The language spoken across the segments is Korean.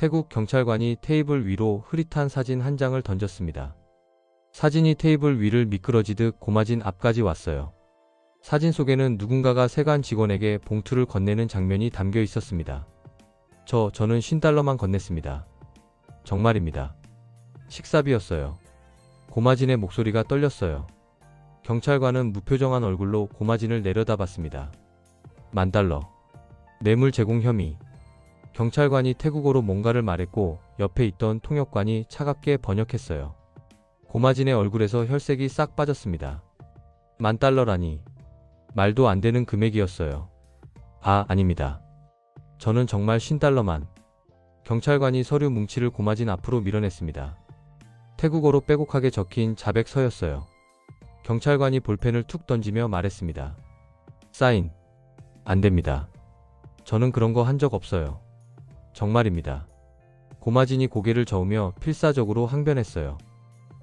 태국 경찰관이 테이블 위로 흐릿한 사진 한 장을 던졌습니다. 사진이 테이블 위를 미끄러지듯 고마진 앞까지 왔어요. 사진 속에는 누군가가 세관 직원에게 봉투를 건네는 장면이 담겨 있었습니다. 저는 $50만 건넸습니다. 정말입니다. 식사비였어요. 고마진의 목소리가 떨렸어요. 경찰관은 무표정한 얼굴로 고마진을 내려다봤습니다. $10,000. 뇌물 제공 혐의. 경찰관이 태국어로 뭔가를 말했고 옆에 있던 통역관이 차갑게 번역했어요. 고마진의 얼굴에서 혈색이 싹 빠졌습니다. $10,000라니. 말도 안 되는 금액이었어요. 아닙니다. 저는 정말 $50만. 경찰관이 서류 뭉치를 고마진 앞으로 밀어냈습니다. 태국어로 빼곡하게 적힌 자백서였어요. 경찰관이 볼펜을 툭 던지며 말했습니다. 사인. 안 됩니다. 저는 그런 거 한 적 없어요. 정말입니다. 고마진이 고개를 저으며 필사적으로 항변했어요.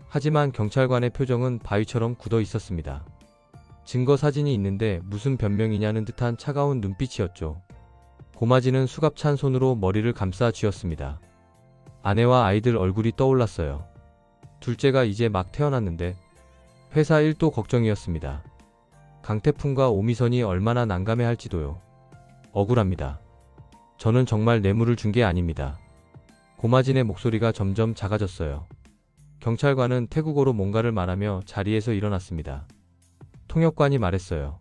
하지만 경찰관의 표정은 바위처럼 굳어 있었습니다. 증거 사진이 있는데 무슨 변명이냐는 듯한 차가운 눈빛이었죠. 고마진은 수갑찬 손으로 머리를 감싸 쥐었습니다. 아내와 아이들 얼굴이 떠올랐어요. 둘째가 이제 막 태어났는데 회사 일도 걱정이었습니다. 강태풍과 오미선이 얼마나 난감해할지도요. 억울합니다. 저는 정말 뇌물을 준 게 아닙니다. 고마진의 목소리가 점점 작아졌어요. 경찰관은 태국어로 뭔가를 말하며 자리에서 일어났습니다. 통역관이 말했어요.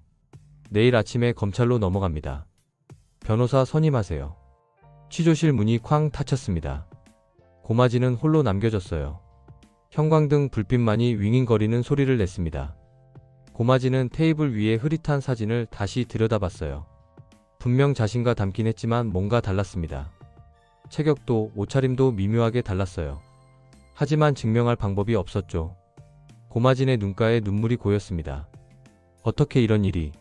내일 아침에 검찰로 넘어갑니다. 변호사 선임하세요. 취조실 문이 쾅 닫혔습니다. 고마진은 홀로 남겨졌어요. 형광등 불빛만이 윙윙거리는 소리를 냈습니다. 고마진은 테이블 위에 흐릿한 사진을 다시 들여다봤어요. 분명 자신과 닮긴 했지만 뭔가 달랐습니다. 체격도 옷차림도 미묘하게 달랐어요. 하지만 증명할 방법이 없었죠. 고마진의 눈가에 눈물이 고였습니다. 어떻게 이런 일이?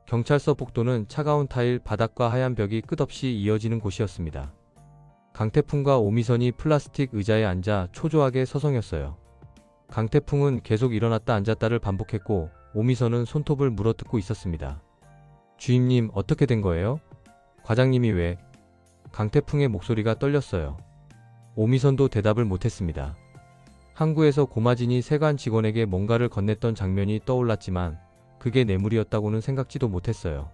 경찰서 복도는 차가운 타일 바닥과 하얀 벽이 끝없이 이어지는 곳이었습니다. 강태풍과 오미선이 플라스틱 의자에 앉아 초조하게 서성였어요. 강태풍은 계속 일어났다 앉았다를 반복했고 오미선은 손톱을 물어뜯고 있었습니다. 주임님, 어떻게 된 거예요? 과장님이 왜? 강태풍의 목소리가 떨렸어요. 오미선도 대답을 못했습니다. 항구에서 고마진이 세관 직원에게 뭔가를 건넸던 장면이 떠올랐지만 그게 뇌물이었다고는 생각지도 못했어요.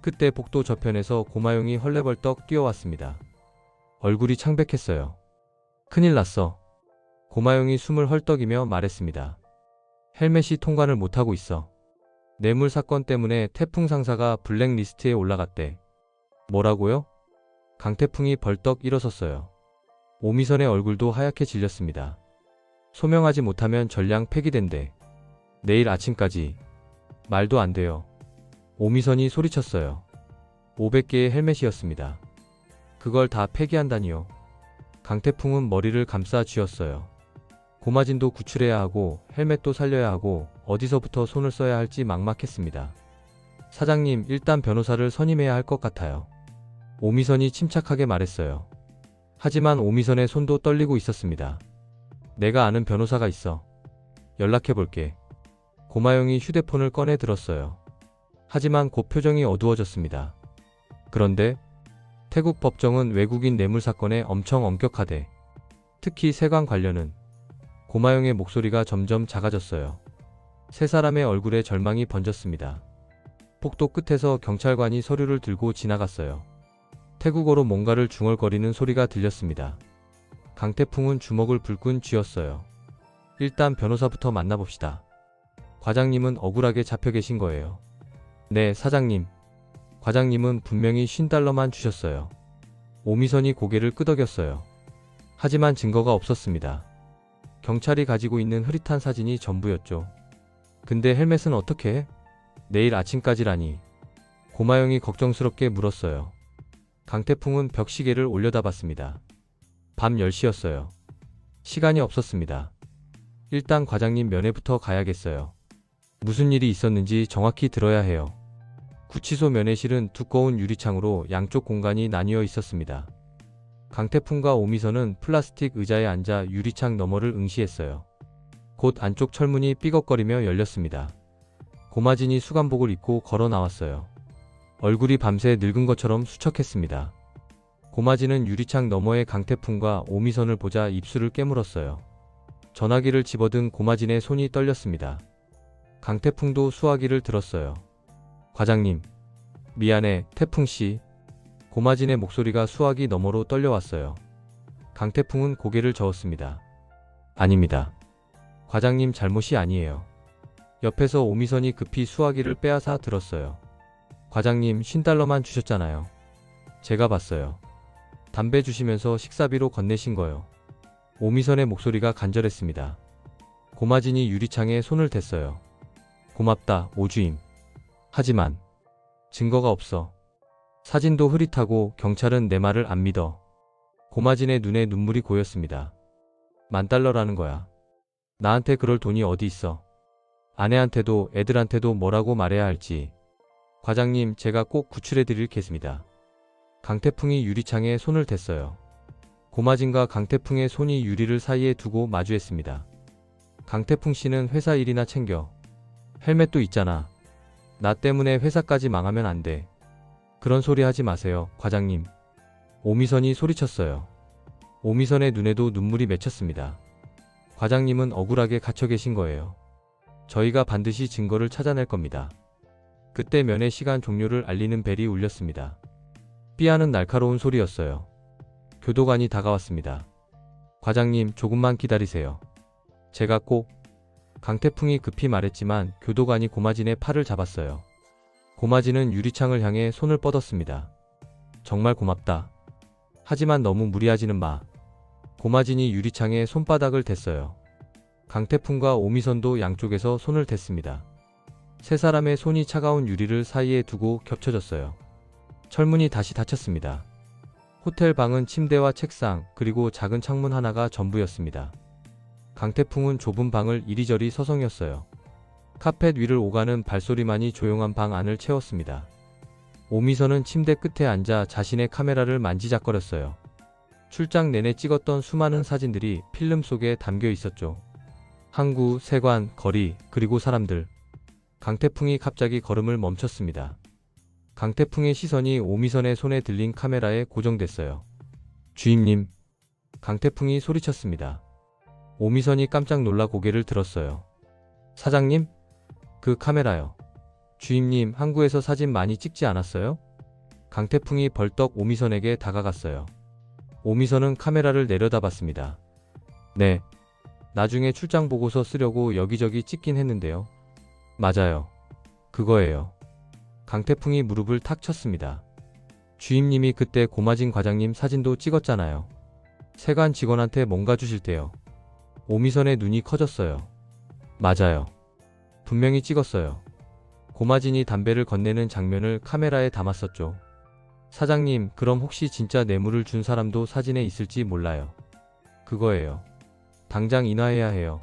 그때 복도 저편에서 고마용이 헐레벌떡 뛰어왔습니다. 얼굴이 창백했어요. 큰일 났어. 고마용이 숨을 헐떡이며 말했습니다. 헬멧이 통관을 못하고 있어. 뇌물 사건 때문에 태풍 상사가 블랙리스트에 올라갔대. 뭐라고요? 강태풍이 벌떡 일어섰어요. 오미선의 얼굴도 하얗게 질렸습니다. 소명하지 못하면 전량 폐기된대. 내일 아침까지. 말도 안 돼요. 오미선이 소리쳤어요. 500개의 헬멧이었습니다. 그걸 다 폐기한다니요. 강태풍은 머리를 감싸 쥐었어요. 고마진도 구출해야 하고 헬멧도 살려야 하고 어디서부터 손을 써야 할지 막막했습니다. 사장님, 일단 변호사를 선임해야 할 것 같아요. 오미선이 침착하게 말했어요. 하지만 오미선의 손도 떨리고 있었습니다. 내가 아는 변호사가 있어. 연락해볼게. 고마용이 휴대폰을 꺼내 들었어요. 하지만 곧 표정이 어두워졌습니다. 그런데 태국 법정은 외국인 뇌물 사건에 엄청 엄격하대. 특히 세관 관련은. 고마용의 목소리가 점점 작아졌어요. 세 사람의 얼굴에 절망이 번졌습니다. 복도 끝에서 경찰관이 서류를 들고 지나갔어요. 태국어로 뭔가를 중얼거리는 소리가 들렸습니다. 강태풍은 주먹을 불끈 쥐었어요. 일단 변호사부터 만나봅시다. 과장님은 억울하게 잡혀 계신 거예요. 네, 사장님. 과장님은 분명히 $50만 주셨어요. 오미선이 고개를 끄덕였어요. 하지만 증거가 없었습니다. 경찰이 가지고 있는 흐릿한 사진이 전부였죠. 근데 헬멧은 어떻게 해? 내일 아침까지라니. 고마영이 걱정스럽게 물었어요. 강태풍은 벽시계를 올려다봤습니다. 밤 10시였어요. 시간이 없었습니다. 일단 과장님 면회부터 가야겠어요. 무슨 일이 있었는지 정확히 들어야 해요. 구치소 면회실은 두꺼운 유리창으로 양쪽 공간이 나뉘어 있었습니다. 강태풍과 오미선은 플라스틱 의자에 앉아 유리창 너머를 응시했어요. 곧 안쪽 철문이 삐걱거리며 열렸습니다. 고마진이 수감복을 입고 걸어 나왔어요. 얼굴이 밤새 늙은 것처럼 수척했습니다. 고마진은 유리창 너머의 강태풍과 오미선을 보자 입술을 깨물었어요. 전화기를 집어든 고마진의 손이 떨렸습니다. 강태풍도 수화기를 들었어요. 과장님, 미안해, 태풍씨. 고마진의 목소리가 수화기 너머로 떨려왔어요. 강태풍은 고개를 저었습니다. 아닙니다. 과장님 잘못이 아니에요. 옆에서 오미선이 급히 수화기를 빼앗아 들었어요. 과장님 $50만 주셨잖아요. 제가 봤어요. 담배 주시면서 식사비로 건네신 거요. 오미선의 목소리가 간절했습니다. 고마진이 유리창에 손을 댔어요. 고맙다, 오주임. 하지만 증거가 없어. 사진도 흐릿하고 경찰은 내 말을 안 믿어. 고마진의 눈에 눈물이 고였습니다. $10,000라는 거야. 나한테 그럴 돈이 어디 있어. 아내한테도 애들한테도 뭐라고 말해야 할지. 과장님, 제가 꼭 구출해드리겠습니다. 강태풍이 유리창에 손을 댔어요. 고마진과 강태풍의 손이 유리를 사이에 두고 마주했습니다. 강태풍 씨는 회사 일이나 챙겨. 헬멧도 있잖아. 나 때문에 회사까지 망하면 안 돼. 그런 소리 하지 마세요, 과장님. 오미선이 소리쳤어요. 오미선의 눈에도 눈물이 맺혔습니다. 과장님은 억울하게 갇혀 계신 거예요. 저희가 반드시 증거를 찾아낼 겁니다. 그때 면회 시간 종료를 알리는 벨이 울렸습니다. 삐하는 날카로운 소리였어요. 교도관이 다가왔습니다. 과장님, 조금만 기다리세요. 제가 꼭... 강태풍이 급히 말했지만 교도관이 고마진의 팔을 잡았어요. 고마진은 유리창을 향해 손을 뻗었습니다. 정말 고맙다. 하지만 너무 무리하지는 마. 고마진이 유리창에 손바닥을 댔어요. 강태풍과 오미선도 양쪽에서 손을 댔습니다. 세 사람의 손이 차가운 유리를 사이에 두고 겹쳐졌어요. 철문이 다시 닫혔습니다. 호텔 방은 침대와 책상 그리고 작은 창문 하나가 전부였습니다. 강태풍은 좁은 방을 이리저리 서성였어요. 카펫 위를 오가는 발소리만이 조용한 방 안을 채웠습니다. 오미선은 침대 끝에 앉아 자신의 카메라를 만지작거렸어요. 출장 내내 찍었던 수많은 사진들이 필름 속에 담겨 있었죠. 항구, 세관, 거리, 그리고 사람들. 강태풍이 갑자기 걸음을 멈췄습니다. 강태풍의 시선이 오미선의 손에 들린 카메라에 고정됐어요. 주임님. 강태풍이 소리쳤습니다. 오미선이 깜짝 놀라 고개를 들었어요. 사장님? 그 카메라요. 주임님, 항구에서 사진 많이 찍지 않았어요? 강태풍이 벌떡 오미선에게 다가갔어요. 오미선은 카메라를 내려다봤습니다. 네. 나중에 출장 보고서 쓰려고 여기저기 찍긴 했는데요. 맞아요. 그거예요. 강태풍이 무릎을 탁 쳤습니다. 주임님이 그때 고마진 과장님 사진도 찍었잖아요. 세관 직원한테 뭔가 주실 때요. 오미선의 눈이 커졌어요. 맞아요. 분명히 찍었어요. 고마진이 담배를 건네는 장면을 카메라에 담았었죠. 사장님, 그럼 혹시 진짜 뇌물을 준 사람도 사진에 있을지 몰라요. 그거예요. 당장 인화해야 해요.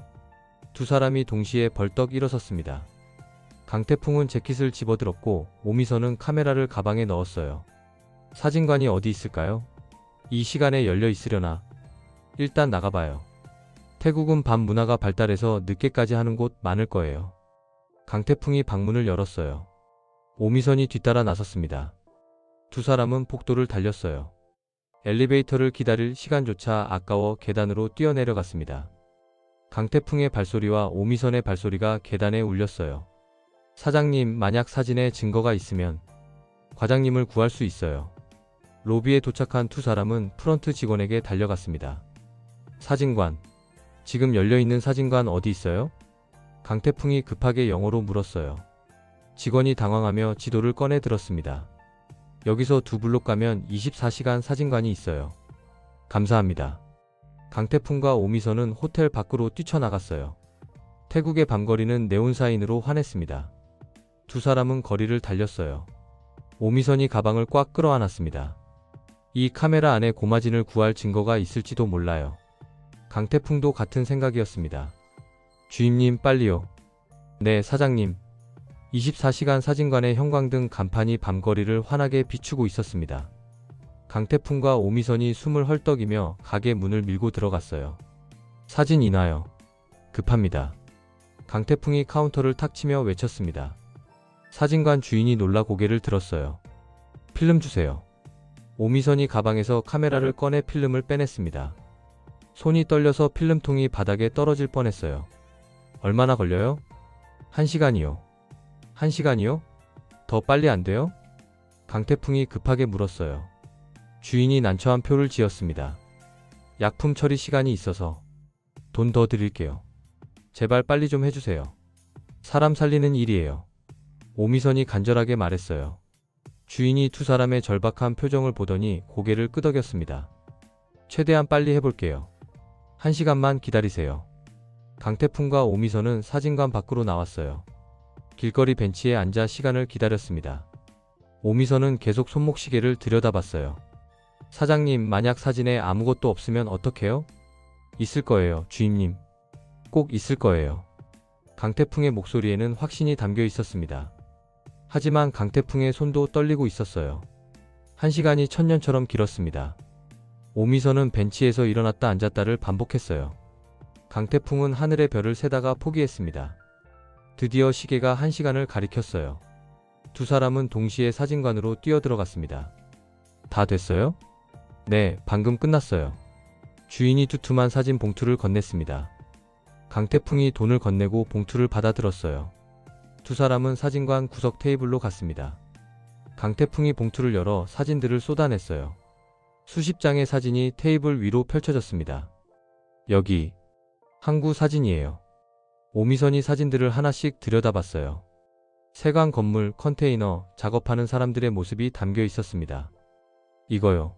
두 사람이 동시에 벌떡 일어섰습니다. 강태풍은 재킷을 집어들었고 오미선은 카메라를 가방에 넣었어요. 사진관이 어디 있을까요? 이 시간에 열려 있으려나? 일단 나가봐요. 태국은 밤 문화가 발달해서 늦게까지 하는 곳 많을 거예요. 강태풍이 방문을 열었어요. 오미선이 뒤따라 나섰습니다. 두 사람은 복도를 달렸어요. 엘리베이터를 기다릴 시간조차 아까워 계단으로 뛰어내려갔습니다. 강태풍의 발소리와 오미선의 발소리가 계단에 울렸어요. 사장님, 만약 사진에 증거가 있으면 과장님을 구할 수 있어요. 로비에 도착한 두 사람은 프런트 직원에게 달려갔습니다. 사진관. 지금 열려있는 사진관 어디 있어요? 강태풍이 급하게 영어로 물었어요. 직원이 당황하며 지도를 꺼내 들었습니다. 여기서 두 블록 가면 24시간 사진관이 있어요. 감사합니다. 강태풍과 오미선은 호텔 밖으로 뛰쳐나갔어요. 태국의 밤거리는 네온사인으로 환했습니다. 두 사람은 거리를 달렸어요. 오미선이 가방을 꽉 끌어안았습니다. 이 카메라 안에 고마진을 구할 증거가 있을지도 몰라요. 강태풍도 같은 생각이었습니다. 주임님, 빨리요. 네, 사장님. 24시간 사진관의 형광등 간판이 밤거리를 환하게 비추고 있었습니다. 강태풍과 오미선이 숨을 헐떡이며 가게 문을 밀고 들어갔어요. 사진 인화요. 급합니다. 강태풍이 카운터를 탁 치며 외쳤습니다. 사진관 주인이 놀라 고개를 들었어요. 필름 주세요. 오미선이 가방에서 카메라를 꺼내 필름을 빼냈습니다. 손이 떨려서 필름통이 바닥에 떨어질 뻔했어요. 얼마나 걸려요? 1시간이요. 1시간이요? 더 빨리 안 돼요? 강태풍이 급하게 물었어요. 주인이 난처한 표를 지었습니다. 약품 처리 시간이 있어서 돈 더 드릴게요. 제발 빨리 좀 해주세요. 사람 살리는 일이에요. 오미선이 간절하게 말했어요. 주인이 두 사람의 절박한 표정을 보더니 고개를 끄덕였습니다. 최대한 빨리 해볼게요. 1시간만 기다리세요. 강태풍과 오미선은 사진관 밖으로 나왔어요. 길거리 벤치에 앉아 시간을 기다렸습니다. 오미선은 계속 손목시계를 들여다봤어요. 사장님, 만약 사진에 아무것도 없으면 어떡해요? 있을 거예요, 주임님. 꼭 있을 거예요. 강태풍의 목소리에는 확신이 담겨 있었습니다. 하지만 강태풍의 손도 떨리고 있었어요. 1시간이 천년처럼 길었습니다. 오미선은 벤치에서 일어났다 앉았다를 반복했어요. 강태풍은 하늘의 별을 세다가 포기했습니다. 드디어 시계가 1시간을 가리켰어요. 두 사람은 동시에 사진관으로 뛰어들어갔습니다. 다 됐어요? 네, 방금 끝났어요. 주인이 두툼한 사진 봉투를 건넸습니다. 강태풍이 돈을 건네고 봉투를 받아들었어요. 두 사람은 사진관 구석 테이블로 갔습니다. 강태풍이 봉투를 열어 사진들을 쏟아냈어요. 수십 장의 사진이 테이블 위로 펼쳐졌습니다. 여기 항구 사진이에요. 오미선이 사진들을 하나씩 들여다봤어요. 세관 건물, 컨테이너, 작업하는 사람들의 모습이 담겨 있었습니다. 이거요.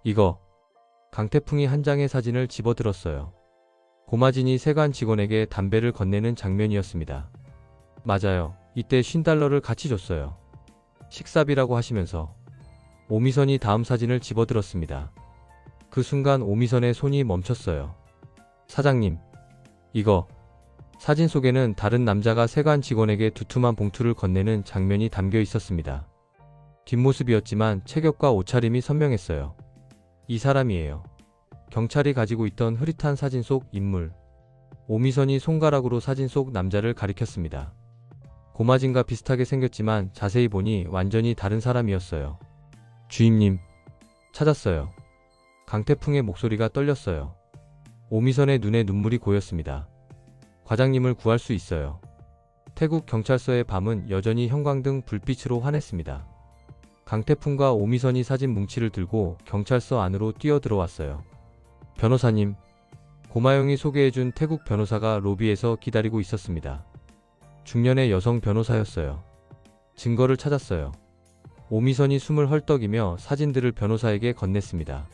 이거. 강태풍이 한 장의 사진을 집어들었어요. 고마진이 세관 직원에게 담배를 건네는 장면이었습니다. 맞아요. 이때 $50를 같이 줬어요. 식사비라고 하시면서. 오미선이 다음 사진을 집어들었습니다. 그 순간 오미선의 손이 멈췄어요. 사장님, 이거. 사진 속에는 다른 남자가 세관 직원에게 두툼한 봉투를 건네는 장면이 담겨 있었습니다. 뒷모습이었지만 체격과 옷차림이 선명했어요. 이 사람이에요. 경찰이 가지고 있던 흐릿한 사진 속 인물. 오미선이 손가락으로 사진 속 남자를 가리켰습니다. 고마진과 비슷하게 생겼지만 자세히 보니 완전히 다른 사람이었어요. 주임님, 찾았어요. 강태풍의 목소리가 떨렸어요. 오미선의 눈에 눈물이 고였습니다. 과장님을 구할 수 있어요. 태국 경찰서의 밤은 여전히 형광등 불빛으로 환했습니다. 강태풍과 오미선이 사진 뭉치를 들고 경찰서 안으로 뛰어들어왔어요. 변호사님, 고마영이 소개해준 태국 변호사가 로비에서 기다리고 있었습니다. 중년의 여성 변호사였어요. 증거를 찾았어요. 오미선이 숨을 헐떡이며 사진들을 변호사에게 건넸습니다.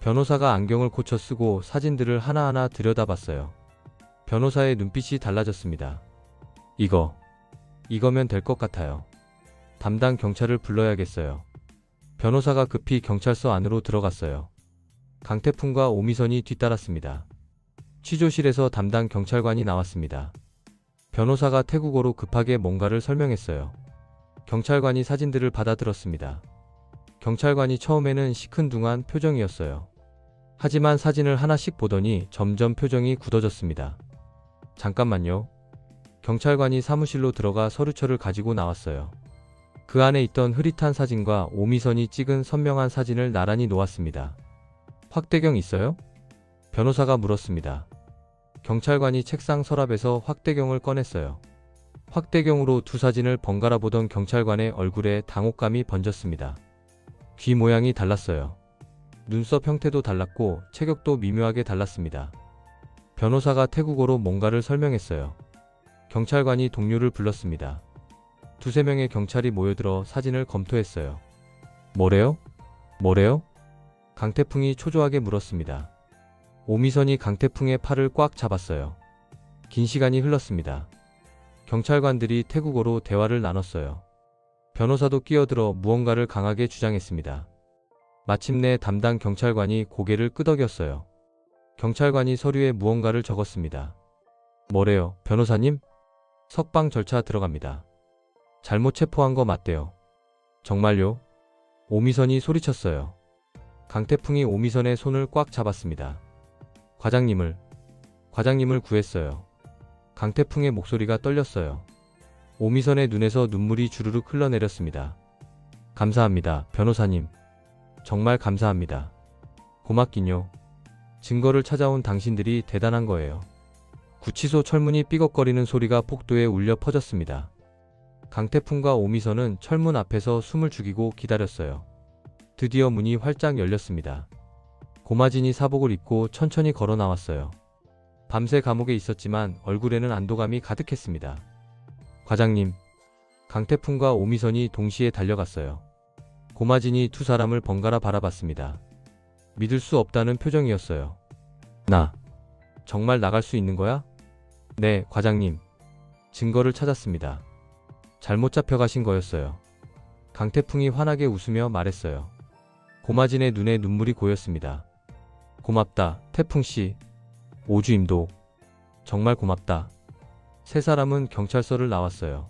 변호사가 안경을 고쳐 쓰고 사진들을 하나하나 들여다봤어요. 변호사의 눈빛이 달라졌습니다. 이거면 될 것 같아요. 담당 경찰을 불러야겠어요. 변호사가 급히 경찰서 안으로 들어갔어요. 강태풍과 오미선이 뒤따랐습니다. 취조실에서 담당 경찰관이 나왔습니다. 변호사가 태국어로 급하게 뭔가를 설명했어요. 경찰관이 사진들을 받아들었습니다. 경찰관이 처음에는 시큰둥한 표정이었어요. 하지만 사진을 하나씩 보더니 점점 표정이 굳어졌습니다. 잠깐만요. 경찰관이 사무실로 들어가 서류철을 가지고 나왔어요. 그 안에 있던 흐릿한 사진과 오미선이 찍은 선명한 사진을 나란히 놓았습니다. 확대경 있어요? 변호사가 물었습니다. 경찰관이 책상 서랍에서 확대경을 꺼냈어요. 확대경으로 두 사진을 번갈아 보던 경찰관의 얼굴에 당혹감이 번졌습니다. 귀 모양이 달랐어요. 눈썹 형태도 달랐고 체격도 미묘하게 달랐습니다. 변호사가 태국어로 뭔가를 설명했어요. 경찰관이 동료를 불렀습니다. 두세 명의 경찰이 모여들어 사진을 검토했어요. 뭐래요? 강태풍이 초조하게 물었습니다. 오미선이 강태풍의 팔을 꽉 잡았어요. 긴 시간이 흘렀습니다. 경찰관들이 태국어로 대화를 나눴어요. 변호사도 끼어들어 무언가를 강하게 주장했습니다. 마침내 담당 경찰관이 고개를 끄덕였어요. 경찰관이 서류에 무언가를 적었습니다. 뭐래요, 변호사님? 석방 절차 들어갑니다. 잘못 체포한 거 맞대요. 정말요? 오미선이 소리쳤어요. 강태풍이 오미선의 손을 꽉 잡았습니다. 과장님을 구했어요. 강태풍의 목소리가 떨렸어요. 오미선의 눈에서 눈물이 주르륵 흘러내렸습니다. 감사합니다, 변호사님. 정말 감사합니다. 고맙긴요. 증거를 찾아온 당신들이 대단한 거예요. 구치소 철문이 삐걱거리는 소리가 폭도에 울려 퍼졌습니다. 강태풍과 오미선은 철문 앞에서 숨을 죽이고 기다렸어요. 드디어 문이 활짝 열렸습니다. 고마진이 사복을 입고 천천히 걸어 나왔어요. 밤새 감옥에 있었지만 얼굴에는 안도감이 가득했습니다. 과장님. 강태풍과 오미선이 동시에 달려갔어요. 고마진이 두 사람을 번갈아 바라봤습니다. 믿을 수 없다는 표정이었어요. 나 정말 나갈 수 있는 거야? 네, 과장님. 증거를 찾았습니다. 잘못 잡혀가신 거였어요. 강태풍이 환하게 웃으며 말했어요. 고마진의 눈에 눈물이 고였습니다. 고맙다, 태풍씨. 오주임도. 정말 고맙다. 세 사람은 경찰서를 나왔어요.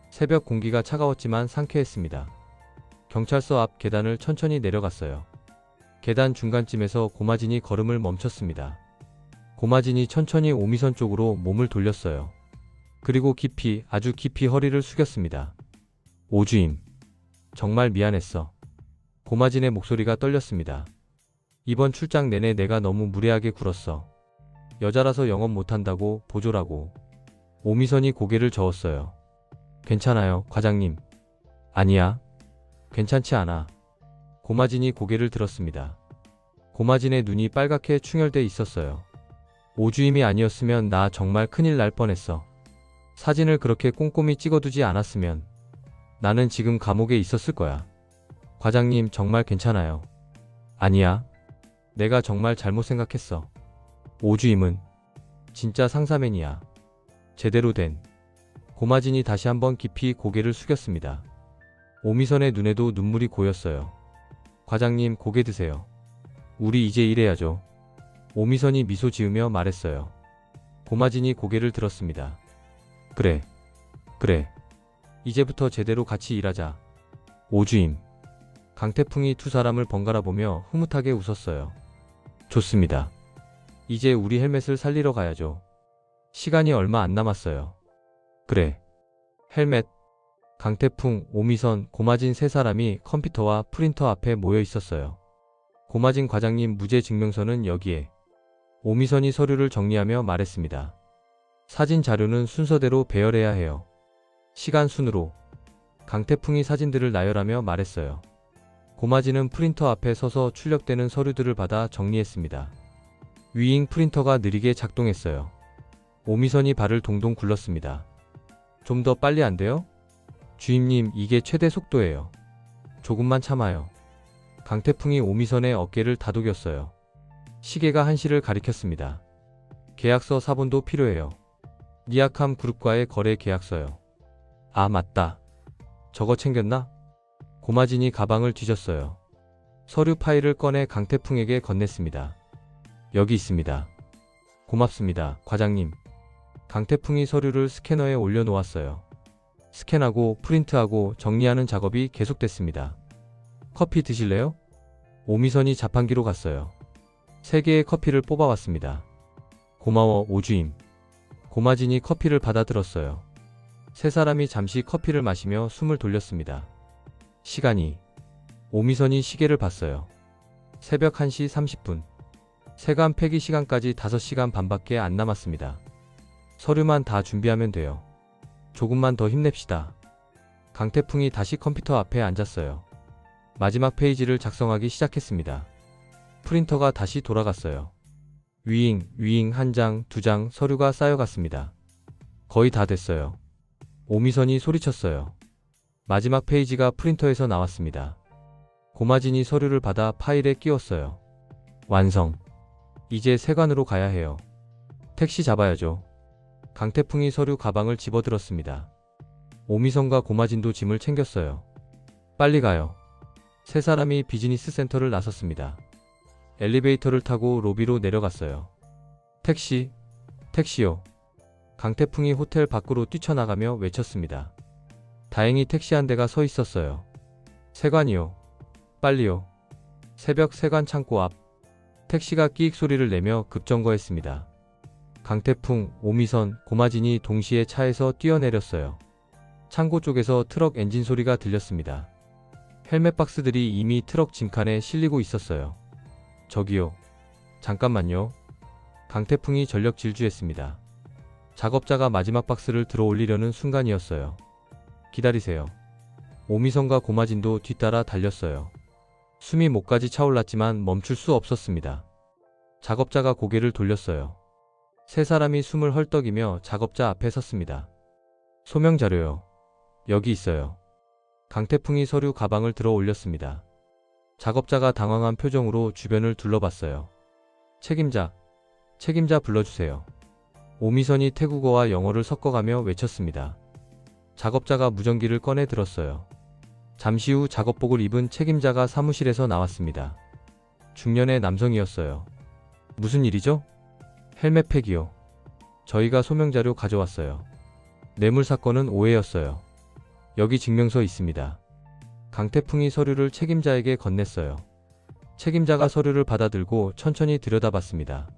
새벽 공기가 차가웠지만 상쾌했습니다. 경찰서 앞 계단을 천천히 내려갔어요. 계단 중간쯤에서 고마진이 걸음을 멈췄습니다. 고마진이 천천히 오미선 쪽으로 몸을 돌렸어요. 그리고 깊이, 아주 깊이 허리를 숙였습니다. 오주임. 정말 미안했어. 고마진의 목소리가 떨렸습니다. 이번 출장 내내 내가 너무 무례하게 굴었어. 여자라서 영업 못한다고, 보조라고. 오미선이 고개를 저었어요. 괜찮아요, 과장님. 아니야. 괜찮지 않아. 고마진이 고개를 들었습니다. 고마진의 눈이 빨갛게 충혈돼 있었어요. 오주임이 아니었으면 나 정말 큰일 날 뻔했어. 사진을 그렇게 꼼꼼히 찍어두지 않았으면 나는 지금 감옥에 있었을 거야. 과장님 정말 괜찮아요. 아니야. 내가 정말 잘못 생각했어. 오주임은 진짜 상사맨이야. 제대로 된. 고마진이 다시 한번 깊이 고개를 숙였습니다. 오미선의 눈에도 눈물이 고였어요. 과장님 고개 드세요. 우리 이제 일해야죠. 오미선이 미소 지으며 말했어요. 고마진이 고개를 들었습니다. 그래. 그래. 이제부터 제대로 같이 일하자. 오주임. 강태풍이 두 사람을 번갈아 보며 흐뭇하게 웃었어요. 좋습니다. 이제 우리 헬멧을 살리러 가야죠. 시간이 얼마 안 남았어요. 그래. 헬멧. 강태풍, 오미선, 고마진 세 사람이 컴퓨터와 프린터 앞에 모여 있었어요. 고마진 과장님 무죄 증명서는 여기에. 오미선이 서류를 정리하며 말했습니다. 사진 자료는 순서대로 배열해야 해요. 시간 순으로. 강태풍이 사진들을 나열하며 말했어요. 고마진은 프린터 앞에 서서 출력되는 서류들을 받아 정리했습니다. 위잉 프린터가 느리게 작동했어요. 오미선이 발을 동동 굴렀습니다. 좀 더 빨리 안 돼요? 주임님, 이게 최대 속도예요. 조금만 참아요. 강태풍이 오미선의 어깨를 다독였어요. 시계가 1시를 가리켰습니다. 계약서 사본도 필요해요. 니아캄 그룹과의 거래 계약서요. 아, 맞다. 저거 챙겼나? 고마진이 가방을 뒤졌어요. 서류 파일을 꺼내 강태풍에게 건넸습니다. 여기 있습니다. 고맙습니다, 과장님. 강태풍이 서류를 스캐너에 올려놓았어요. 스캔하고 프린트하고 정리하는 작업이 계속됐습니다. 커피 드실래요? 오미선이 자판기로 갔어요. 3개의 커피를 뽑아왔습니다. 고마워, 오주임. 고마진이 커피를 받아들었어요. 세 사람이 잠시 커피를 마시며 숨을 돌렸습니다. 시간이. 오미선이 시계를 봤어요. 새벽 1시 30분. 세관 폐기 시간까지 5시간 반밖에 안 남았습니다. 서류만 다 준비하면 돼요. 조금만 더 힘냅시다. 강태풍이 다시 컴퓨터 앞에 앉았어요. 마지막 페이지를 작성하기 시작했습니다. 프린터가 다시 돌아갔어요. 위잉 1장, 2장 서류가 쌓여갔습니다. 거의 다 됐어요. 오미선이 소리쳤어요. 마지막 페이지가 프린터에서 나왔습니다. 고마진이 서류를 받아 파일에 끼웠어요. 완성. 이제 세관으로 가야 해요. 택시 잡아야죠. 강태풍이 서류 가방을 집어들었습니다. 오미선과 고마진도 짐을 챙겼어요. 빨리 가요. 세 사람이 비즈니스 센터를 나섰습니다. 엘리베이터를 타고 로비로 내려갔어요. 택시, 택시요. 강태풍이 호텔 밖으로 뛰쳐나가며 외쳤습니다. 다행히 택시 한 대가 서 있었어요. 세관이요. 빨리요. 새벽 세관 창고 앞. 택시가 끼익 소리를 내며 급정거했습니다. 강태풍, 오미선, 고마진이 동시에 차에서 뛰어내렸어요. 창고 쪽에서 트럭 엔진 소리가 들렸습니다. 헬멧 박스들이 이미 트럭 짐칸에 실리고 있었어요. 저기요. 잠깐만요. 강태풍이 전력 질주했습니다. 작업자가 마지막 박스를 들어 올리려는 순간이었어요. 기다리세요. 오미선과 고마진도 뒤따라 달렸어요. 숨이 목까지 차올랐지만 멈출 수 없었습니다. 작업자가 고개를 돌렸어요. 세 사람이 숨을 헐떡이며 작업자 앞에 섰습니다. 소명 자료요. 여기 있어요. 강태풍이 서류 가방을 들어 올렸습니다. 작업자가 당황한 표정으로 주변을 둘러봤어요. 책임자 불러주세요. 오미선이 태국어와 영어를 섞어가며 외쳤습니다. 작업자가 무전기를 꺼내 들었어요. 잠시 후 작업복을 입은 책임자가 사무실에서 나왔습니다. 중년의 남성이었어요. 무슨 일이죠? 헬멧 팩이요. 저희가 소명자료 가져왔어요. 뇌물 사건은 오해였어요. 여기 증명서 있습니다. 강태풍이 서류를 책임자에게 건넸어요. 책임자가 서류를 받아들고 천천히 들여다봤습니다.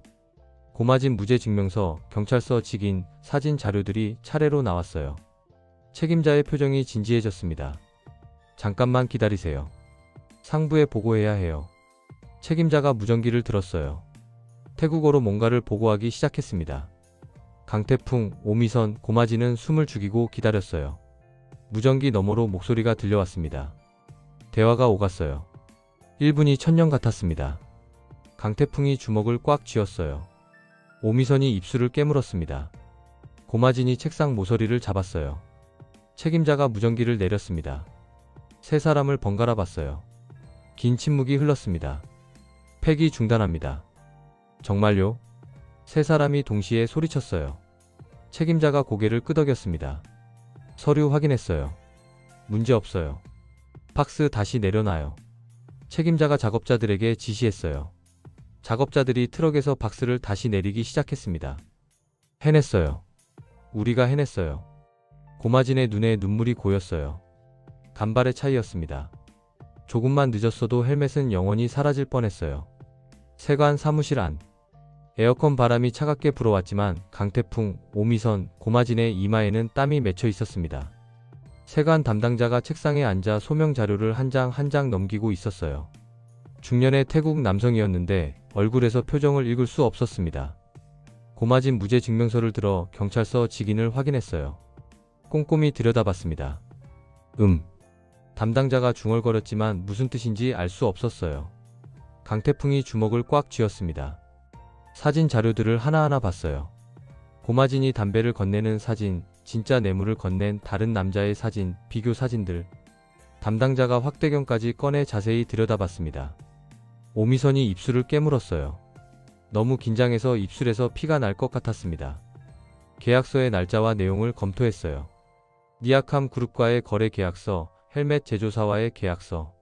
고마진 무죄 증명서, 경찰서 직인, 사진 자료들이 차례로 나왔어요. 책임자의 표정이 진지해졌습니다. 잠깐만 기다리세요. 상부에 보고해야 해요. 책임자가 무전기를 들었어요. 태국어로 뭔가를 보고하기 시작했습니다. 강태풍, 오미선, 고마진은 숨을 죽이고 기다렸어요. 무전기 너머로 목소리가 들려왔습니다. 대화가 오갔어요. 1분이 1000년 같았습니다. 강태풍이 주먹을 꽉 쥐었어요. 오미선이 입술을 깨물었습니다. 고마진이 책상 모서리를 잡았어요. 책임자가 무전기를 내렸습니다. 세 사람을 번갈아 봤어요. 긴 침묵이 흘렀습니다. 팩이 중단합니다. 정말요? 세 사람이 동시에 소리쳤어요. 책임자가 고개를 끄덕였습니다. 서류 확인했어요. 문제 없어요. 박스 다시 내려놔요. 책임자가 작업자들에게 지시했어요. 작업자들이 트럭에서 박스를 다시 내리기 시작했습니다. 해냈어요. 우리가 해냈어요. 고마진의 눈에 눈물이 고였어요. 간발의 차이였습니다. 조금만 늦었어도 헬멧은 영원히 사라질 뻔했어요. 세관 사무실 안. 에어컨 바람이 차갑게 불어왔지만 강태풍, 오미선, 고마진의 이마에는 땀이 맺혀 있었습니다. 세관 담당자가 책상에 앉아 소명 자료를 한 장 한 장 넘기고 있었어요. 중년의 태국 남성이었는데 얼굴에서 표정을 읽을 수 없었습니다. 고마진 무죄 증명서를 들어 경찰서 직인을 확인했어요. 꼼꼼히 들여다봤습니다. 담당자가 중얼거렸지만 무슨 뜻인지 알 수 없었어요. 강태풍이 주먹을 꽉 쥐었습니다. 사진 자료들을 하나하나 봤어요. 고마진이 담배를 건네는 사진, 진짜 뇌물을 건넨 다른 남자의 사진, 비교 사진들. 담당자가 확대경까지 꺼내 자세히 들여다봤습니다. 오미선이 입술을 깨물었어요. 너무 긴장해서 입술에서 피가 날 것 같았습니다. 계약서의 날짜와 내용을 검토했어요. 니아캄 그룹과의 거래 계약서, 헬멧 제조사와의 계약서.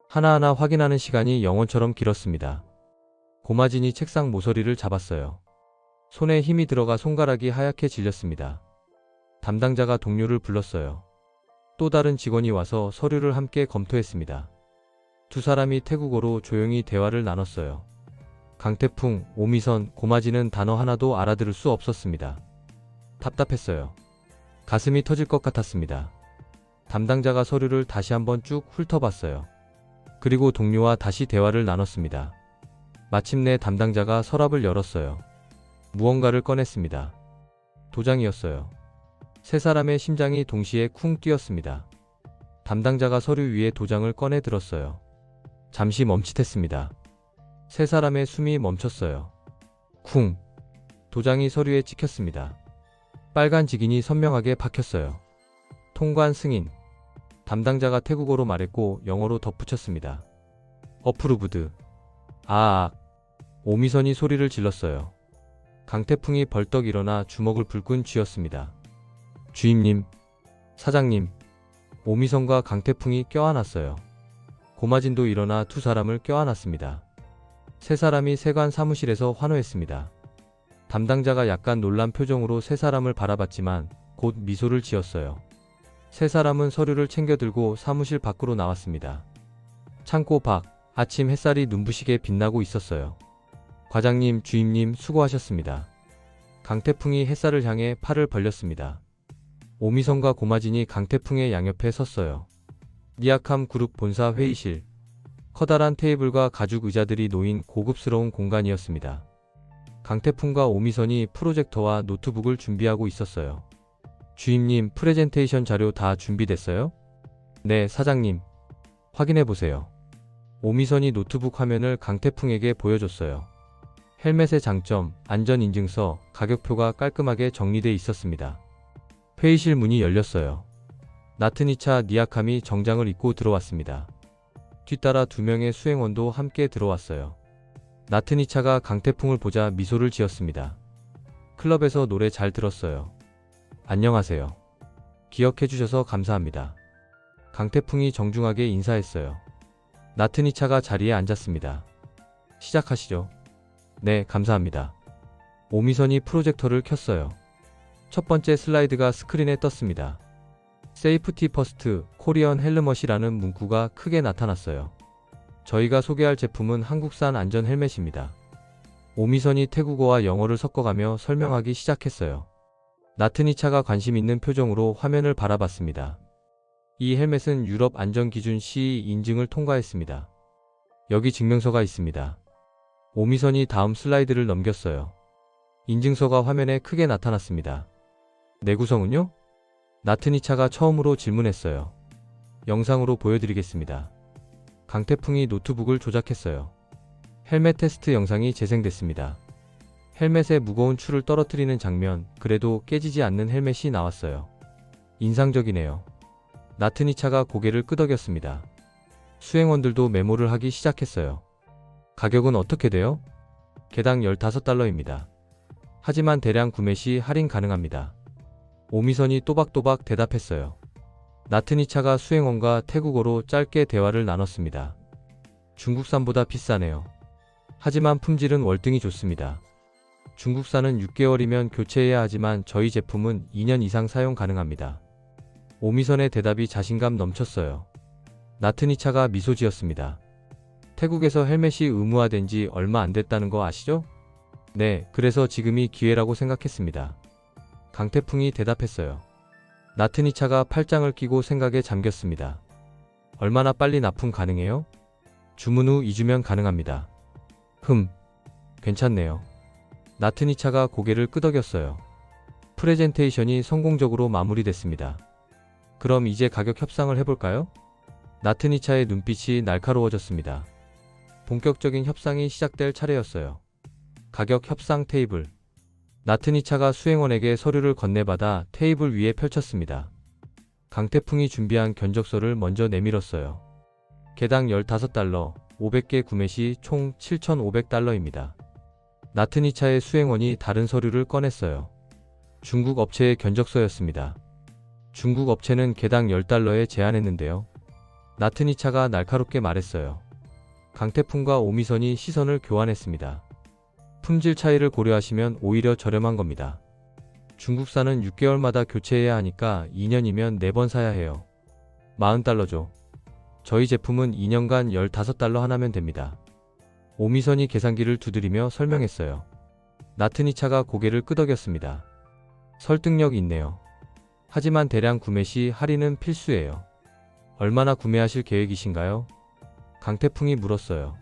하나하나 확인하는 시간이 영원처럼 길었습니다. 고마진이 책상 모서리를 잡았어요. 손에 힘이 들어가 손가락이 하얗게 질렸습니다. 담당자가 동료를 불렀어요. 또 다른 직원이 와서 서류를 함께 검토했습니다. 두 사람이 태국어로 조용히 대화를 나눴어요. 강태풍, 오미선, 고마진은 단어 하나도 알아들을 수 없었습니다. 답답했어요. 가슴이 터질 것 같았습니다. 담당자가 서류를 다시 한번 쭉 훑어봤어요. 그리고 동료와 다시 대화를 나눴습니다. 마침내 담당자가 서랍을 열었어요. 무언가를 꺼냈습니다. 도장이었어요. 세 사람의 심장이 동시에 쿵 뛰었습니다. 담당자가 서류 위에 도장을 꺼내 들었어요. 잠시 멈칫했습니다. 세 사람의 숨이 멈췄어요. 쿵! 도장이 서류에 찍혔습니다. 빨간 직인이 선명하게 박혔어요. 통관 승인. 담당자가 태국어로 말했고 영어로 덧붙였습니다. 어프루브드. 오미선이 소리를 질렀어요. 강태풍이 벌떡 일어나 주먹을 불끈 쥐었습니다. 주임님, 사장님. 오미선과 강태풍이 껴안았어요. 고마진도 일어나 두 사람을 껴안았습니다. 세 사람이 세관 사무실에서 환호했습니다. 담당자가 약간 놀란 표정으로 세 사람을 바라봤지만 곧 미소를 지었어요. 세 사람은 서류를 챙겨 들고 사무실 밖으로 나왔습니다. 창고 밖, 아침 햇살이 눈부시게 빛나고 있었어요. 과장님, 주임님 수고하셨습니다. 강태풍이 햇살을 향해 팔을 벌렸습니다. 오미선과 고마진이 강태풍의 양옆에 섰어요. 니아캄 그룹 본사 회의실. 커다란 테이블과 가죽 의자들이 놓인 고급스러운 공간이었습니다. 강태풍과 오미선이 프로젝터와 노트북을 준비하고 있었어요. 주임님, 프레젠테이션 자료 다 준비됐어요? 네, 사장님. 확인해 보세요. 오미선이 노트북 화면을 강태풍에게 보여줬어요. 헬멧의 장점, 안전인증서, 가격표가 깔끔하게 정리돼 있었습니다. 회의실 문이 열렸어요. 나트니차 니아캄이 정장을 입고 들어왔습니다. 뒤따라 2명의 수행원도 함께 들어왔어요. 나트니차가 강태풍을 보자 미소를 지었습니다. 클럽에서 노래 잘 들었어요. 안녕하세요. 기억해 주셔서 감사합니다. 강태풍이 정중하게 인사했어요. 나트니차가 자리에 앉았습니다. 시작하시죠. 네, 감사합니다. 오미선이 프로젝터를 켰어요. 첫 번째 슬라이드가 스크린에 떴습니다. 세이프티 퍼스트 코리언 헬멧이라는 문구가 크게 나타났어요. 저희가 소개할 제품은 한국산 안전 헬멧입니다. 오미선이 태국어와 영어를 섞어가며 설명하기 시작했어요. 나트니차가 관심 있는 표정으로 화면을 바라봤습니다. 이 헬멧은 유럽 안전기준 CE 인증을 통과했습니다. 여기 증명서가 있습니다. 오미선이 다음 슬라이드를 넘겼어요. 인증서가 화면에 크게 나타났습니다. 내구성은요? 나트니차가 처음으로 질문했어요. 영상으로 보여드리겠습니다. 강태풍이 노트북을 조작했어요. 헬멧 테스트 영상이 재생됐습니다. 헬멧에 무거운 추를 떨어뜨리는 장면, 그래도 깨지지 않는 헬멧이 나왔어요. 인상적이네요. 나트니차가 고개를 끄덕였습니다. 수행원들도 메모를 하기 시작했어요. 가격은 어떻게 돼요? 개당 15달러입니다. 하지만 대량 구매 시 할인 가능합니다. 오미선이 또박또박 대답했어요. 나트니차가 수행원과 태국어로 짧게 대화를 나눴습니다. 중국산보다 비싸네요. 하지만 품질은 월등히 좋습니다. 중국산은 6개월이면 교체해야 하지만 저희 제품은 2년 이상 사용 가능합니다. 오미선의 대답이 자신감 넘쳤어요. 나트니차가 미소 지었습니다. 태국에서 헬멧이 의무화된 지 얼마 안 됐다는 거 아시죠? 네, 그래서 지금이 기회라고 생각했습니다. 강태풍이 대답했어요. 나트니차가 팔짱을 끼고 생각에 잠겼습니다. 얼마나 빨리 납품 가능해요? 주문 후 2주면 가능합니다. 괜찮네요. 나트니차가 고개를 끄덕였어요. 프레젠테이션이 성공적으로 마무리됐습니다. 그럼 이제 가격 협상을 해볼까요? 나트니차의 눈빛이 날카로워졌습니다. 본격적인 협상이 시작될 차례였어요. 가격 협상 테이블. 나트니차가 수행원에게 서류를 건네받아 테이블 위에 펼쳤습니다. 강태풍이 준비한 견적서를 먼저 내밀었어요. 개당 15달러, 500개 구매 시 총 7,500달러입니다. 나트니차의 수행원이 다른 서류를 꺼냈어요. 중국 업체의 견적서였습니다. 중국 업체는 개당 10달러에 제한했는데요. 나트니차가 날카롭게 말했어요. 강태풍과 오미선이 시선을 교환했습니다. 품질 차이를 고려하시면 오히려 저렴한 겁니다. 중국산은 6개월마다 교체해야 하니까 2년이면 4번 사야 해요. 40달러죠. 저희 제품은 2년간 15달러 하나면 됩니다. 오미선이 계산기를 두드리며 설명했어요. 나트니차가 고개를 끄덕였습니다. 설득력 있네요. 하지만 대량 구매 시 할인은 필수예요. 얼마나 구매하실 계획이신가요? 강태풍이 물었어요.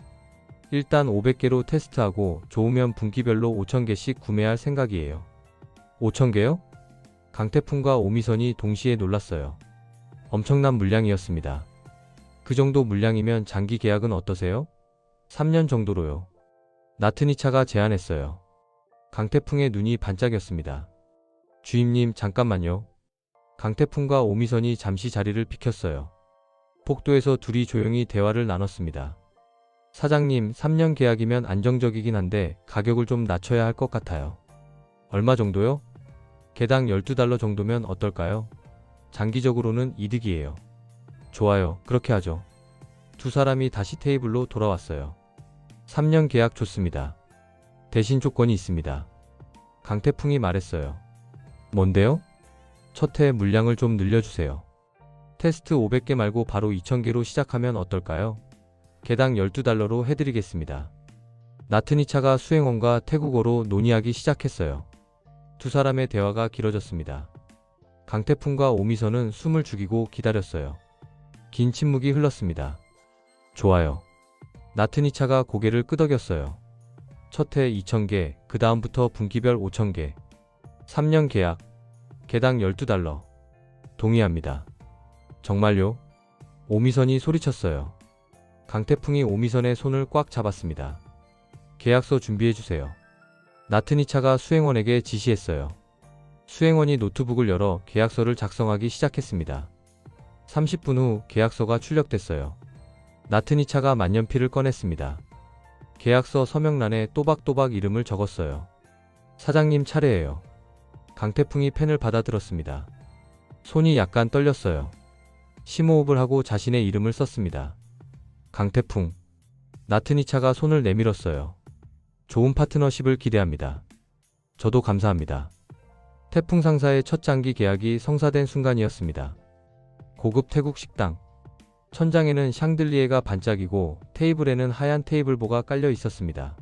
일단 500개로 테스트하고 좋으면 분기별로 5,000개씩 구매할 생각이에요. 5,000개요? 강태풍과 오미선이 동시에 놀랐어요. 엄청난 물량이었습니다. 그 정도 물량이면 장기 계약은 어떠세요? 3년 정도로요. 나트니차가 제안했어요. 강태풍의 눈이 반짝였습니다. 주임님, 잠깐만요. 강태풍과 오미선이 잠시 자리를 비켰어요. 복도에서 둘이 조용히 대화를 나눴습니다. 사장님, 3년 계약이면 안정적이긴 한데 가격을 좀 낮춰야 할 것 같아요. 얼마 정도요? 개당 12달러 정도면 어떨까요? 장기적으로는 이득이에요. 좋아요, 그렇게 하죠. 두 사람이 다시 테이블로 돌아왔어요. 3년 계약 좋습니다. 대신 조건이 있습니다. 강태풍이 말했어요. 뭔데요? 첫 해 물량을 좀 늘려주세요. 테스트 500개 말고 바로 2,000개로 시작하면 어떨까요? 개당 12달러로 해드리겠습니다. 나트니차가 수행원과 태국어로 논의하기 시작했어요. 두 사람의 대화가 길어졌습니다. 강태풍과 오미선은 숨을 죽이고 기다렸어요. 긴 침묵이 흘렀습니다. 좋아요. 나트니차가 고개를 끄덕였어요. 첫 해 2,000개, 그 다음부터 분기별 5,000개. 3년 계약. 개당 $12. 동의합니다. 정말요? 오미선이 소리쳤어요. 강태풍이 오미선의 손을 꽉 잡았습니다. 계약서 준비해주세요. 나트니차가 수행원에게 지시했어요. 수행원이 노트북을 열어 계약서를 작성하기 시작했습니다. 30분 후 계약서가 출력됐어요. 나트니차가 만년필을 꺼냈습니다. 계약서 서명란에 또박또박 이름을 적었어요. 사장님 차례예요. 강태풍이 펜을 받아들었습니다. 손이 약간 떨렸어요. 심호흡을 하고 자신의 이름을 썼습니다. 강태풍. 나트니차가 손을 내밀었어요. 좋은 파트너십을 기대합니다. 저도 감사합니다. 태풍 상사의 첫 장기 계약이 성사된 순간이었습니다. 고급 태국 식당. 천장에는 샹들리에가 반짝이고 테이블에는 하얀 테이블보가 깔려 있었습니다.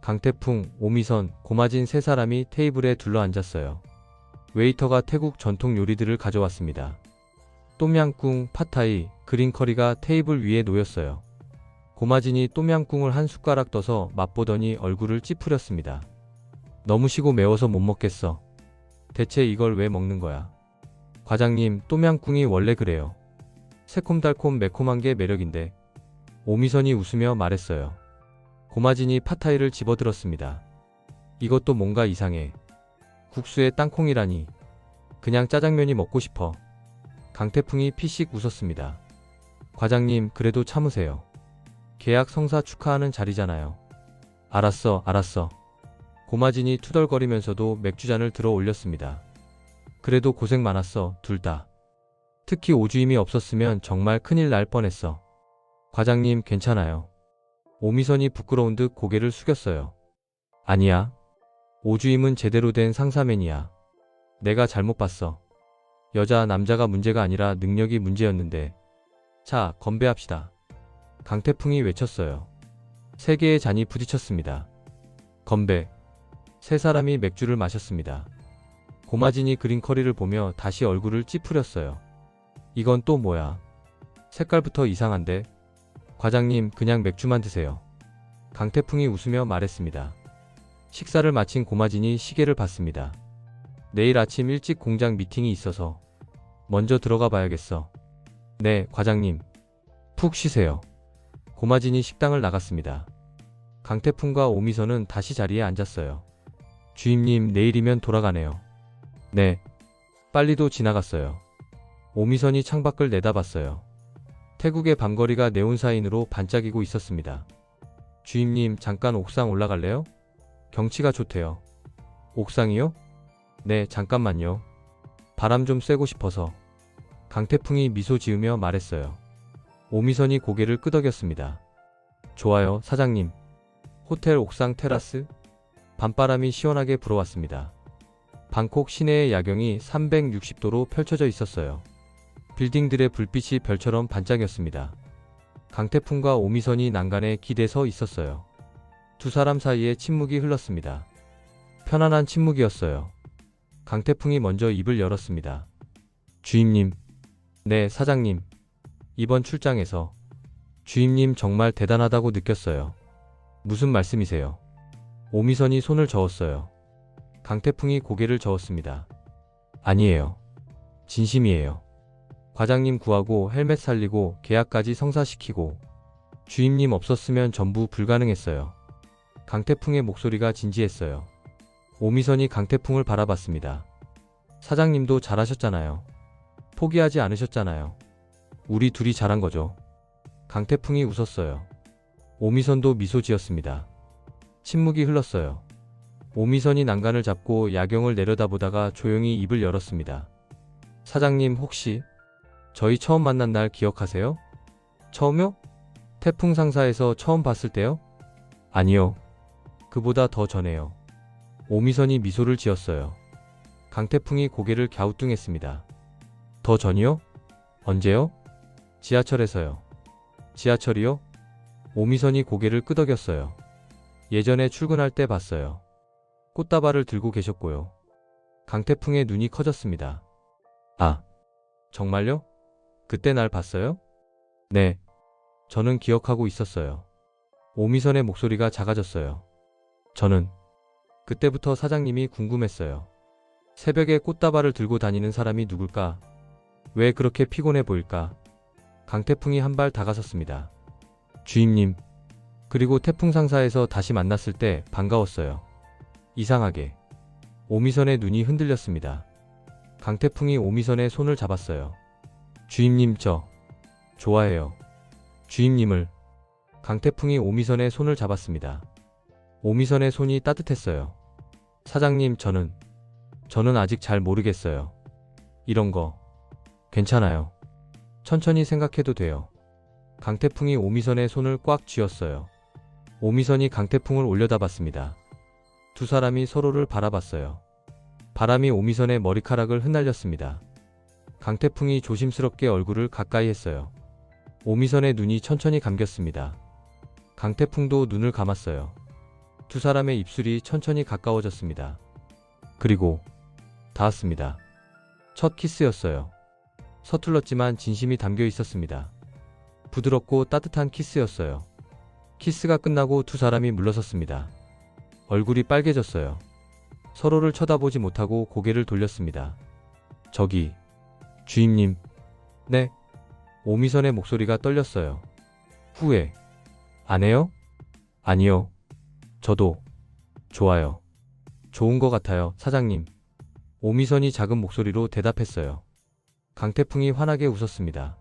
강태풍, 오미선, 고마진 세 사람이 테이블에 둘러앉았어요. 웨이터가 태국 전통 요리들을 가져왔습니다. 똠양꿍, 팟타이, 그린커리가 테이블 위에 놓였어요. 고마진이 똠양꿍을 한 숟가락 떠서 맛보더니 얼굴을 찌푸렸습니다. 너무 시고 매워서 못 먹겠어. 대체 이걸 왜 먹는 거야? 과장님, 똠양꿍이 원래 그래요. 새콤달콤 매콤한 게 매력인데. 오미선이 웃으며 말했어요. 고마진이 팟타이를 집어들었습니다. 이것도 뭔가 이상해. 국수에 땅콩이라니. 그냥 짜장면이 먹고 싶어. 강태풍이 피식 웃었습니다. 과장님, 그래도 참으세요. 계약 성사 축하하는 자리잖아요. 알았어, 알았어. 고마진이 투덜거리면서도 맥주잔을 들어 올렸습니다. 그래도 고생 많았어, 둘 다. 특히 오주임이 없었으면 정말 큰일 날 뻔했어. 과장님, 괜찮아요. 오미선이 부끄러운 듯 고개를 숙였어요. 아니야. 오주임은 제대로 된 상사맨이야. 내가 잘못 봤어. 여자, 남자가 문제가 아니라 능력이 문제였는데. 자, 건배합시다. 강태풍이 외쳤어요. 세 개의 잔이 부딪혔습니다. 건배. 세 사람이 맥주를 마셨습니다. 고마진이 그린커리를 보며 다시 얼굴을 찌푸렸어요. 이건 또 뭐야? 색깔부터 이상한데? 과장님, 그냥 맥주만 드세요. 강태풍이 웃으며 말했습니다. 식사를 마친 고마진이 시계를 봤습니다. 내일 아침 일찍 공장 미팅이 있어서 먼저 들어가 봐야겠어. 네, 과장님. 푹 쉬세요. 고마진이 식당을 나갔습니다. 강태풍과 오미선은 다시 자리에 앉았어요. 주임님, 내일이면 돌아가네요. 네. 빨리도 지나갔어요. 오미선이 창밖을 내다봤어요. 태국의 밤거리가 네온사인으로 반짝이고 있었습니다. 주임님, 잠깐 옥상 올라갈래요? 경치가 좋대요. 옥상이요? 네, 잠깐만요. 바람 좀 쐬고 싶어서. 강태풍이 미소 지으며 말했어요. 오미선이 고개를 끄덕였습니다. 좋아요, 사장님. 호텔 옥상 테라스? 밤바람이 시원하게 불어왔습니다. 방콕 시내의 야경이 360도로 펼쳐져 있었어요. 빌딩들의 불빛이 별처럼 반짝였습니다. 강태풍과 오미선이 난간에 기대서 있었어요. 두 사람 사이에 침묵이 흘렀습니다. 편안한 침묵이었어요. 강태풍이 먼저 입을 열었습니다. 주임님. 네, 사장님. 이번 출장에서 주임님 정말 대단하다고 느꼈어요. 무슨 말씀이세요? 오미선이 손을 저었어요. 강태풍이 고개를 저었습니다. 아니에요. 진심이에요. 과장님 구하고 헬멧 살리고 계약까지 성사시키고 주임님 없었으면 전부 불가능했어요. 강태풍의 목소리가 진지했어요. 오미선이 강태풍을 바라봤습니다. 사장님도 잘하셨잖아요. 포기하지 않으셨잖아요. 우리 둘이 잘한 거죠. 강태풍이 웃었어요. 오미선도 미소 지었습니다. 침묵이 흘렀어요. 오미선이 난간을 잡고 야경을 내려다보다가 조용히 입을 열었습니다. 사장님, 혹시 저희 처음 만난 날 기억하세요? 처음요? 태풍 상사에서 처음 봤을 때요? 아니요. 그보다 더 전에요. 오미선이 미소를 지었어요. 강태풍이 고개를 갸우뚱했습니다. 더 전이요? 언제요? 지하철에서요. 지하철이요? 오미선이 고개를 끄덕였어요. 예전에 출근할 때 봤어요. 꽃다발을 들고 계셨고요. 강태풍의 눈이 커졌습니다. 아, 정말요? 그때 날 봤어요? 네, 저는 기억하고 있었어요. 오미선의 목소리가 작아졌어요. 저는 그때부터 사장님이 궁금했어요. 새벽에 꽃다발을 들고 다니는 사람이 누굴까? 왜 그렇게 피곤해 보일까? 강태풍이 한 발 다가섰습니다. 주임님, 그리고 태풍 상사에서 다시 만났을 때 반가웠어요. 이상하게 오미선의 눈이 흔들렸습니다. 강태풍이 오미선의 손을 잡았어요. 주임님, 저 좋아해요. 주임님을. 강태풍이 오미선의 손을 잡았습니다. 오미선의 손이 따뜻했어요. 사장님, 저는 아직 잘 모르겠어요. 이런 거 괜찮아요. 천천히 생각해도 돼요. 강태풍이 오미선의 손을 꽉 쥐었어요. 오미선이 강태풍을 올려다봤습니다. 두 사람이 서로를 바라봤어요. 바람이 오미선의 머리카락을 흩날렸습니다. 강태풍이 조심스럽게 얼굴을 가까이 했어요. 오미선의 눈이 천천히 감겼습니다. 강태풍도 눈을 감았어요. 두 사람의 입술이 천천히 가까워졌습니다. 그리고 닿았습니다. 첫 키스였어요. 서툴렀지만 진심이 담겨 있었습니다. 부드럽고 따뜻한 키스였어요. 키스가 끝나고 두 사람이 물러섰습니다. 얼굴이 빨개졌어요. 서로를 쳐다보지 못하고 고개를 돌렸습니다. 저기, 주임님. 네? 오미선의 목소리가 떨렸어요. 후회 안 해요? 아니요. 저도 좋아요. 좋은 것 같아요, 사장님. 오미선이 작은 목소리로 대답했어요. 강태풍이 환하게 웃었습니다.